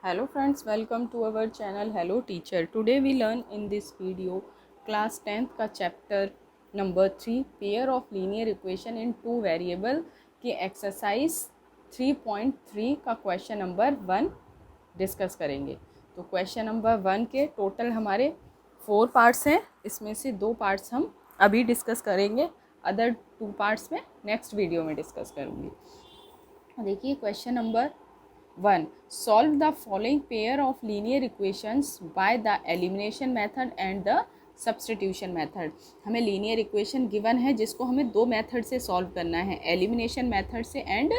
Hello friends, welcome to our channel Hello Teacher. Today we learn in this video class 10th का chapter number 3 pair of linear equation in two variable के exercise 3.3 का question number 1 discuss करेंगे। तो question number 1 के total हमारे 4 parts हैं, इसमें से 2 पार्ट्स हम अभी डिस्कस करेंगे, अदर 2 पार्ट्स में नेक्स्ट वीडियो में डिस्कस करूँगी। देखिए question number 1, solve the following pair of linear equations by the elimination method and the substitution method. हमें लीनियर इक्वेशन गिवन है जिसको हमें 2 मेथड से सॉल्व करना है, एलिमिनेशन मेथड से एंड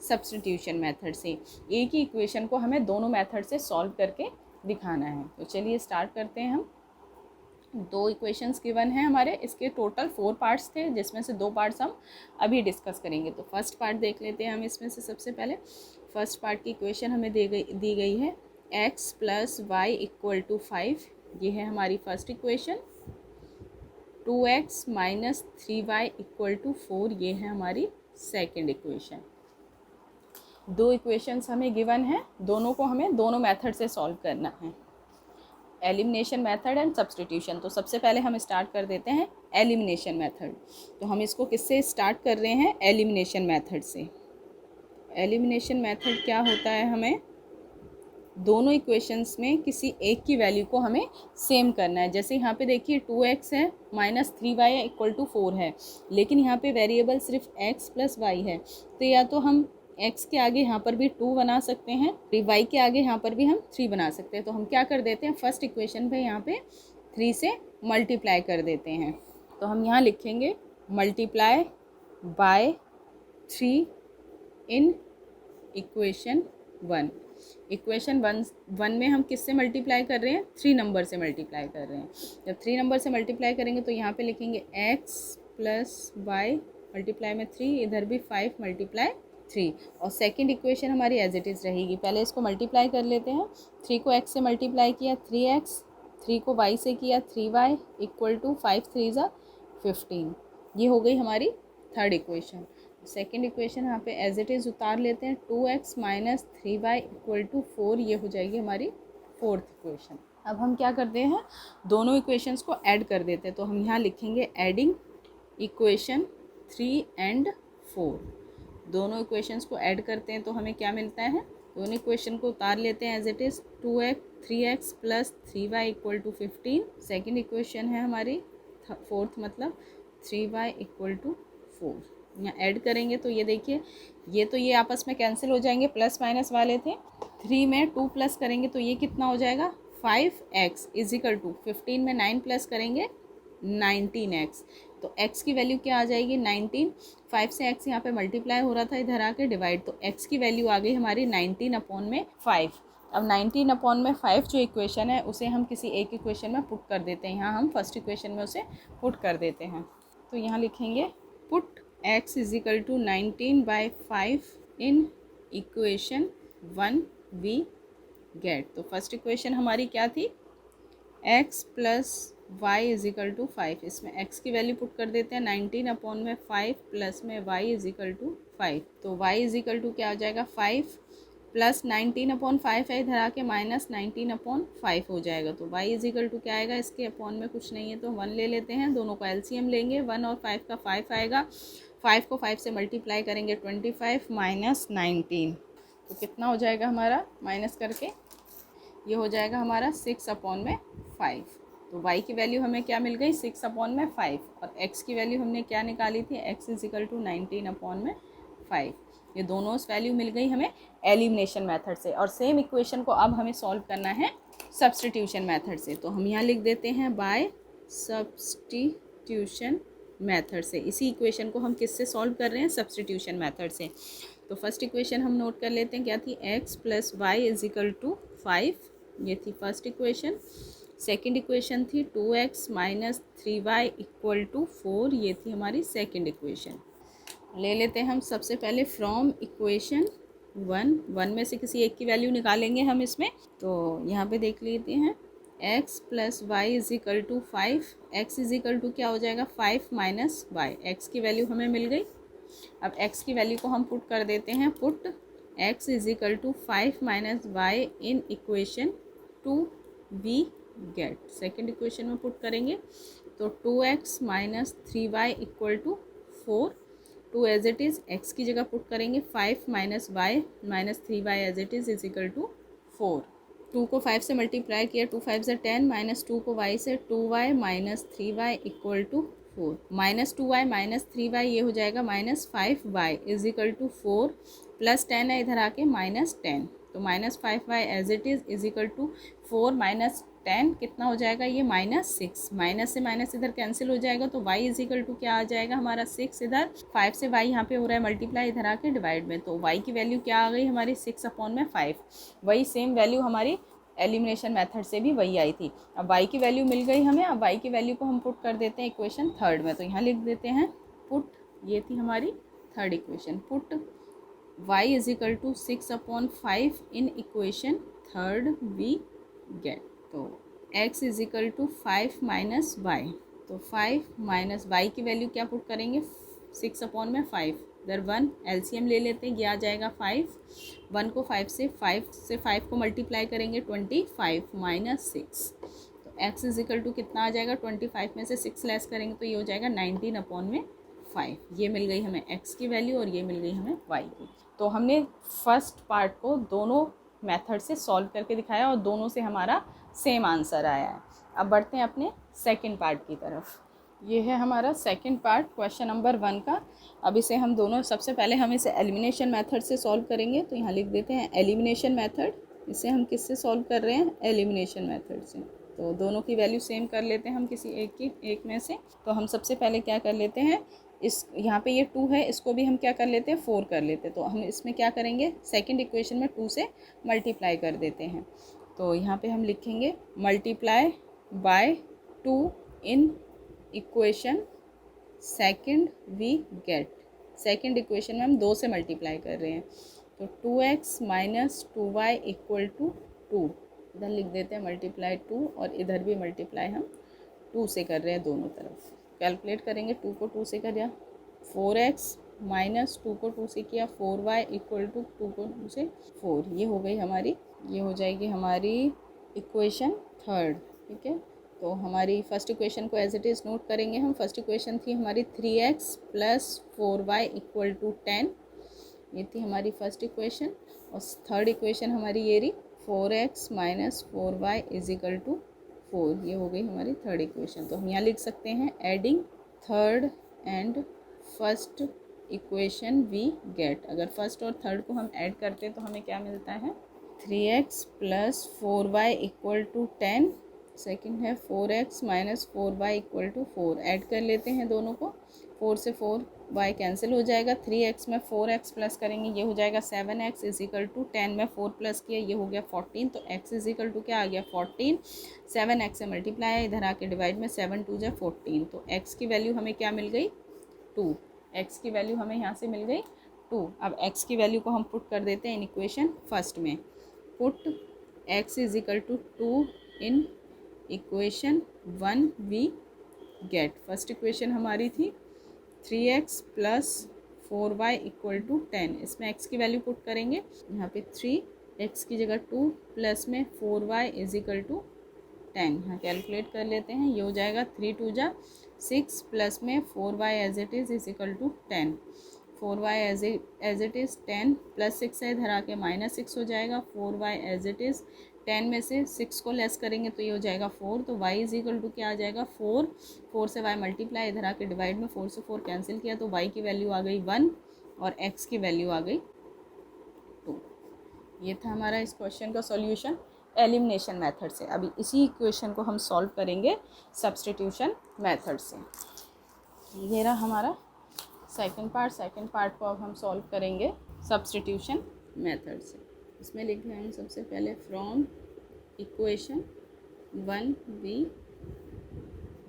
सब्स्टिट्यूशन मेथड से। एक ही इक्वेशन को हमें दोनों मेथड से सॉल्व करके दिखाना है। तो चलिए स्टार्ट करते हैं। हम 2 इक्वेशंस गिवन हैं हमारे, इसके टोटल 4 पार्ट्स थे जिसमें से 2 पार्ट्स हम अभी डिस्कस करेंगे। तो फर्स्ट पार्ट देख लेते हैं हम इसमें से। सबसे पहले फर्स्ट पार्ट की इक्वेशन हमें दी गई है x plus Y equal to 5, ये है हमारी first equation. 2x minus 3y equal to 4, ये है हमारी सेकेंड इक्वेशन। 2 इक्वेशंस हमें गिवन है, दोनों को हमें दोनों मेथड से सॉल्व करना है, एलिमिनेशन मेथड एंड सब्स्टिट्यूशन। तो सबसे पहले हम स्टार्ट कर देते हैं एलिमिनेशन मेथड। तो हम इसको किससे स्टार्ट कर रहे हैं? एलिमिनेशन मेथड से। एलिमिनेशन मेथड क्या होता है? हमें दोनों इक्वेशंस में किसी एक की वैल्यू को हमें सेम करना है। जैसे यहाँ पे देखिए 2x है माइनस 3y इक्वल टू 4 है, लेकिन यहाँ पे वेरिएबल सिर्फ x प्लस y है। तो या तो हम x के आगे यहाँ पर भी 2 बना सकते हैं, y के आगे यहाँ पर भी हम 3 बना सकते हैं। तो हम क्या कर देते हैं, फर्स्ट इक्वेशन पे यहाँ पे 3 से मल्टीप्लाई कर देते हैं। तो हम यहाँ लिखेंगे multiply bye 3 in equation 1। Equation 1 में हम किससे मल्टीप्लाई कर रहे हैं? 3 नंबर से मल्टीप्लाई कर रहे हैं। जब 3 नंबर से मल्टीप्लाई करेंगे तो यहाँ पे लिखेंगे x प्लस वाई मल्टीप्लाई में 3, इधर भी 5 मल्टीप्लाई 3। और सेकंड इक्वेशन हमारी एज इट इज़ रहेगी। पहले इसको मल्टीप्लाई कर लेते हैं। 3 को x से मल्टीप्लाई किया 3x, 3 को y से किया 3y इक्वल टू 5 3 ज़ा 15। ये हो गई हमारी थर्ड इक्वेशन। सेकेंड इक्वेशन यहाँ पे एज इट इज़ उतार लेते हैं। 2x minus 3y equal to 4, ये हो जाएगी हमारी फोर्थ इक्वेशन। अब हम क्या करते हैं, दोनों इक्वेशंस को ऐड कर देते हैं। तो हम यहाँ लिखेंगे एडिंग इक्वेशन 3 एंड 4। दोनों इक्वेशंस को ऐड करते हैं तो हमें क्या मिलता है? दोनों इक्वेशन को उतार लेते हैं as it is. 3x plus 3y equal to 15 second equation है हमारी, फोर्थ मतलब 3y इक्वल टू 4। यहाँ ऐड करेंगे तो ये देखिए, ये आपस में कैंसिल हो जाएंगे, प्लस माइनस वाले थे। 3 में 2 प्लस करेंगे तो ये कितना हो जाएगा? 5x इजिकल टू 15 में 9 प्लस करेंगे 19x। तो x की वैल्यू क्या आ जाएगी? 19। 5 से x यहाँ पे मल्टीप्लाई हो रहा था, इधर आके डिवाइड, तो x की वैल्यू आ गई हमारी 19 अपॉन में 5। अब 19 अपॉन में 5 जो इक्वेशन है उसे हम किसी एक इक्वेशन में पुट कर देते हैं। यहाँ हम फर्स्ट इक्वेशन में उसे पुट कर देते हैं। तो यहाँ लिखेंगे put x is equal to 19/5 in equation 1 we get. तो फर्स्ट इक्वेशन हमारी क्या थी? x plus Y is equal to 5। इसमें x की वैल्यू पुट कर देते हैं 19 अपॉन में 5 प्लस में y इज इक्वल टू 5। तो y इज इक्वल टू क्या हो जाएगा? 5 प्लस 19 अपॉन 5 है, इधर आके माइनस 19 अपॉन 5 हो जाएगा। तो y इज इक्वल टू क्या आएगा? इसके अपॉन में कुछ नहीं है तो 1 ले लेते हैं, दोनों को एलसीएम लेंगे। 1 और 5 का 5 आएगा, 5 को 5 से मल्टीप्लाई करेंगे 25 माइनस 19, तो कितना हो जाएगा हमारा? माइनस करके ये हो जाएगा हमारा 6 अपॉन में 5। तो y की वैल्यू हमें क्या मिल गई? 6 अपॉन में 5। और x की वैल्यू हमने क्या निकाली थी? x is equal to 19 upon में 5। ये दोनों वैल्यू मिल गई हमें एलिमिनेशन मेथड से। और सेम इक्वेशन को अब हमें सॉल्व करना है सब्स्टिट्यूशन मेथड से। तो हम यहाँ लिख देते हैं बाय सब्स्टिट्यूशन मेथड से। इसी इक्वेशन को हम किससे सॉल्व कर रहे हैं? सब्स्टिट्यूशन मेथड से। तो फर्स्ट इक्वेशन हम नोट कर लेते हैं, क्या थी? x plus Y is equal to 5, ये थी फर्स्ट इक्वेशन। सेकेंड इक्वेशन थी 2x minus 3y equal to 4, ये थी हमारी सेकेंड इक्वेशन। ले लेते हैं हम सबसे पहले फ्रॉम इक्वेशन 1 में से किसी एक की वैल्यू निकालेंगे हम इसमें। तो यहाँ पे देख लेते हैं x plus Y is equal to 5। x is equal to क्या हो जाएगा? 5 माइनस वाई। x की वैल्यू हमें मिल गई। अब x की वैल्यू को हम पुट कर देते हैं, put x is equal to 5 minus Y in equation 2 we get. Second equation में पुट करेंगे तो 2x minus 3y equal to 4। 2 as it is x की जगह पुट करेंगे 5 minus Y minus 3y as it is equal to 4। 2 को 5 से multiply किया, 2 5 से 10 माइनस 2 को y से 2y minus 3y equal to 4। Minus 2y minus 3y ये हो जाएगा minus 5y is equal to 4 plus 10 है इधर आके माइनस 10, तो minus 5y as it is equal to 4 minus 10 कितना हो जाएगा ये -6। माइनस से माइनस इधर कैंसिल हो जाएगा तो y इज इक्वल टू क्या आ जाएगा हमारा 6। इधर 5 से y यहाँ पे हो रहा है मल्टीप्लाई, इधर आके डिवाइड में, तो y की वैल्यू क्या आ गई हमारी 6/5। वही सेम वैल्यू हमारी एलिमिनेशन मेथड से भी वही आई थी। अब y की वैल्यू मिल गई हमें, अब y की वैल्यू को हम पुट कर देते हैं इक्वेशन थर्ड में, तो यहाँ लिख देते हैं पुट, ये थी हमारी third equation, put y is equal to 6/5 in equation third we get. तो x is equal to 5 minus Y, तो 5 माइनस वाई की वैल्यू क्या पुट करेंगे 6/5, इधर 1 एलसीएम ले लेते हैं, ये आ जाएगा 5। 1 को 5 से 5 को मल्टीप्लाई करेंगे 25 माइनस 6, तो x इज इक्वल टू कितना आ जाएगा 25 में से 6 लेस करेंगे तो ये हो जाएगा 19/5। ये मिल गई हमें x की वैल्यू और ये मिल गई हमें y की। तो हमने फर्स्ट पार्ट को दोनों मेथड से सॉल्व करके दिखाया और दोनों से हमारा सेम आंसर आया है। अब बढ़ते हैं अपने सेकंड पार्ट की तरफ। ये है हमारा सेकंड पार्ट क्वेश्चन नंबर 1 का। अब इसे हम दोनों, सबसे पहले हम इसे एलिमिनेशन मेथड से सॉल्व करेंगे, तो यहाँ लिख देते हैं एलिमिनेशन मेथड। इसे हम किससे सॉल्व कर रहे हैं एलिमिनेशन मेथड से, तो दोनों की वैल्यू सेम कर लेते हैं हम किसी एक में से। तो हम सबसे पहले क्या कर लेते हैं, इस यहाँ पे ये 2 है, इसको भी हम क्या कर लेते हैं 4 कर लेते हैं, तो हम इसमें क्या करेंगे सेकंड इक्वेशन में 2 से मल्टीप्लाई कर देते हैं। तो यहाँ पे हम लिखेंगे multiply by 2 in equation second we get. Second equation में हम 2 से मल्टीप्लाई कर रहे हैं, तो 2x minus 2y equal to 2, इधर लिख देते हैं मल्टीप्लाई 2 और इधर भी मल्टीप्लाई हम 2 से कर रहे हैं दोनों तरफ। कैलकुलेट करेंगे, 2 को 2 से किया 4x माइनस 2 को 2 से किया 4y इक्वल टू 2 को 2 से 4। ये हो गई हमारी, ये हो जाएगी हमारी इक्वेशन थर्ड। ठीक है, तो हमारी फर्स्ट इक्वेशन को एज इट इज़ नोट करेंगे हम। फर्स्ट इक्वेशन थी हमारी 3x plus 4y equal to 10, ये थी हमारी फर्स्ट इक्वेशन। और थर्ड इक्वेशन हमारी ये रही 4x minus 4y is equal to 4, ये हो गई हमारी थर्ड इक्वेशन। तो हम यहाँ लिख सकते हैं adding third and first equation we get. अगर फर्स्ट और थर्ड को हम ऐड करते हैं तो हमें क्या मिलता है 3x plus 4y equal to 10, second है 4x minus 4y equal to 4। Add कर लेते हैं दोनों को, 4 से 4y कैंसिल हो जाएगा, 3x में 4x प्लस करेंगे ये हो जाएगा 7x इज इक्वल टू 10 में 4 प्लस किया ये हो गया 14, तो x इज इक्वल टू क्या आ गया 14। 7x से मल्टीप्लाई है, इधर आके डिवाइड में 7 2 जा 14, तो x की वैल्यू हमें क्या मिल गई 2। x की वैल्यू हमें यहाँ से मिल गई 2। अब x की वैल्यू को हम पुट कर देते हैं इन इक्वेशन फर्स्ट में। Put x is equal to 2 in equation 1 we get. First equation हमारी थी 3x plus 4y equal to 10, इसमें x की वैल्यू पुट करेंगे, यहाँ पे 3x की जगह 2 प्लस में 4y इज इक्वल टू 10। यहाँ कैलकुलेट कर लेते हैं, ये हो जाएगा 3 2 जा 6 प्लस में 4y as it is equal to 10। 4y as it is 10 plus 6 है, इधर आके माइनस 6 हो जाएगा। 4y एज इट इज़ 10 में से 6 को लेस करेंगे तो ये हो जाएगा 4, तो y इज इक्वल टू क्या आ जाएगा 4। 4 से y मल्टीप्लाई, इधर आके डिवाइड में 4 से 4 कैंसिल किया तो y की वैल्यू आ गई 1 और x की वैल्यू आ गई 2। ये था हमारा इस क्वेश्चन का सॉल्यूशन एलिमिनेशन मेथड से। अभी इसी इक्वेशन को हम सॉल्व करेंगे सब्स्टिट्यूशन मेथड से। ये रहा हमारा सेकंड पार्ट को अब हम सॉल्व करेंगे सब्स्टिट्यूशन मेथड से। इसमें लिख रहे हैं सबसे पहले from equation 1 we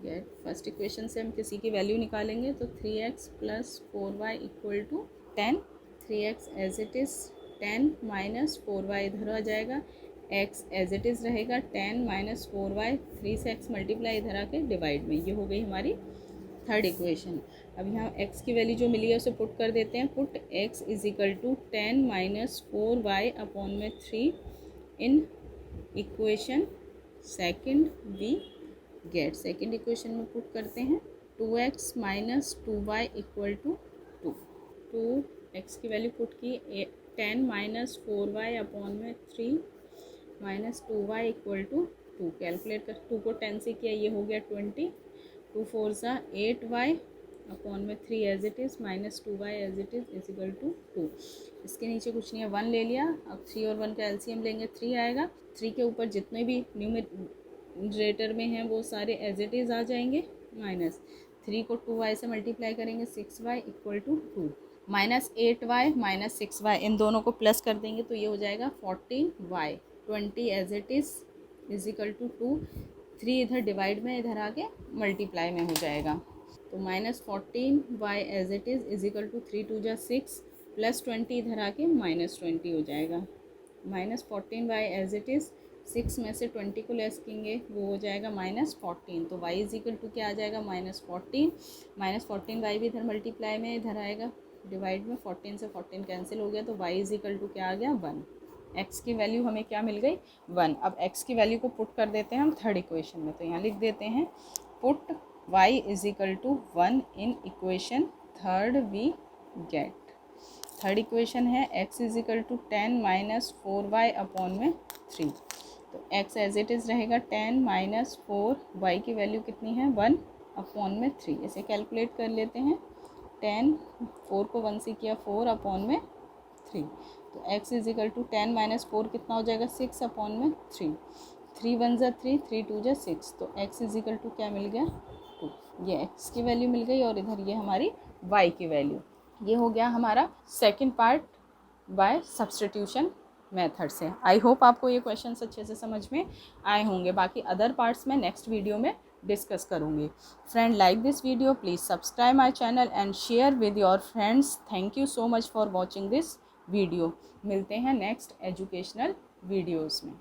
get. First equation से हम किसी की वैल्यू निकालेंगे, तो 3x plus 4y equal to 10। 3x as it is 10 minus 4y इधर आ जाएगा, x एज इट इज़ रहेगा 10 माइनस 4y, 3 से x मल्टीप्लाई इधर आके डिवाइड में, ये हो गई हमारी थर्ड इक्वेशन, अब यहाँ x की वैल्यू जो मिली है उसे पुट कर देते हैं। Put x is equal to 10 minus 4y upon में 3 in equation second we get. Second equation में पुट करते हैं 2x minus 2y equal to 2। 2x की वैल्यू पुट की 10 माइनस 4y अपॉन में 3 minus 2y equal to 2। Calculate कर 2 को 10 से किया, ये हो गया 20। 2 4 सा 8y अपॉन में 3 as it is minus 2y as it is equal to 2। इसके नीचे कुछ नहीं है, 1 ले लिया। अब 3 और 1 का एलसीएम लेंगे, 3 आएगा। 3 के ऊपर जितने भी न्यूमरेटर में हैं वो सारे एज इट इज़ आ जाएंगे। माइनस 3 को 2y से मल्टीप्लाई करेंगे 6y equal to 2। Minus 8y minus 6y, इन दोनों को प्लस कर देंगे तो ये हो जाएगा 14y। 20 as it is equal to 2। 3 इधर डिवाइड में, इधर आके मल्टीप्लाई में हो जाएगा। तो minus 14y as it is equal to 3 2 जा 6 प्लस 20 इधर आके माइनस 20 हो जाएगा। Minus 14y as it is 6 में से 20 को लेस करेंगे वो हो जाएगा माइनस 14। तो y इज इक्वल टू क्या आ जाएगा माइनस 14। माइनस 14y भी इधर मल्टीप्लाई में, इधर आएगा डिवाइड में। 14 से 14 कैंसिल हो गया तो y इज इक्वल टू क्या आ गया 1। x की वैल्यू हमें क्या मिल गई 1। अब x की वैल्यू को पुट कर देते हैं हम थर्ड इक्वेशन में। तो यहाँ लिख देते हैं put y is equal to 1 in equation third we get. Third equation है x is equal to 10 minus 4y upon में 3। तो x एज इट इज़ रहेगा 10 माइनस 4y की वैल्यू कितनी है 1 अपॉन में 3। इसे कैलकुलेट कर लेते हैं। 10 4 को 1 से किया 4 अपॉन में 3। तो x is equal to 10 minus 4 कितना हो जाएगा 6 अपॉन में 3। 3 1 जा 3, 3 2 जा 6। तो x इज इक्वल टू क्या मिल गया 2। ये x की वैल्यू मिल गई और इधर ये हमारी y की वैल्यू। ये हो गया हमारा second part by substitution method से। आई होप आपको ये क्वेश्चंस अच्छे से समझ में आए होंगे। बाकी अदर पार्ट्स में नेक्स्ट वीडियो में डिस्कस करूँगी। Friend, like this video, please subscribe my channel and share with your friends. Thank you so much for watching this video. मिलते हैं नेक्स्ट एजुकेशनल वीडियोज़ में।